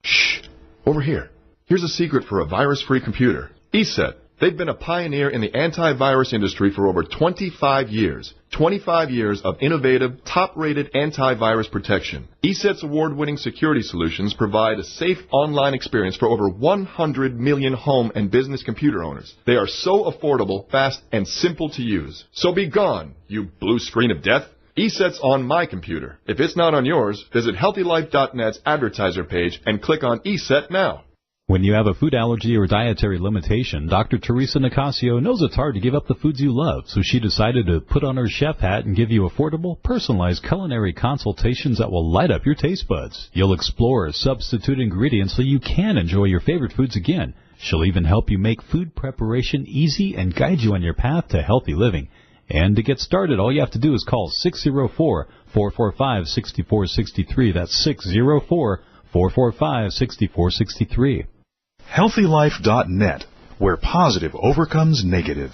Shh! Over here. Here's a secret for a virus-free computer. ESET. They've been a pioneer in the antivirus industry for over 25 years. 25 years of innovative, top-rated antivirus protection. ESET's award-winning security solutions provide a safe online experience for over 100 million home and business computer owners. They are so affordable, fast, and simple to use. So be gone, you blue screen of death. ESET's on my computer. If it's not on yours, visit HealthyLife.net's advertiser page and click on ESET now. When you have a food allergy or dietary limitation, Dr. Theresa Nicassio knows it's hard to give up the foods you love, so she decided to put on her chef hat and give you affordable, personalized culinary consultations that will light up your taste buds. You'll explore substitute ingredients so you can enjoy your favorite foods again. She'll even help you make food preparation easy and guide you on your path to healthy living. And to get started, all you have to do is call 604-445-6463. That's 604-445-6463. HealthyLife.net, where positive overcomes negative.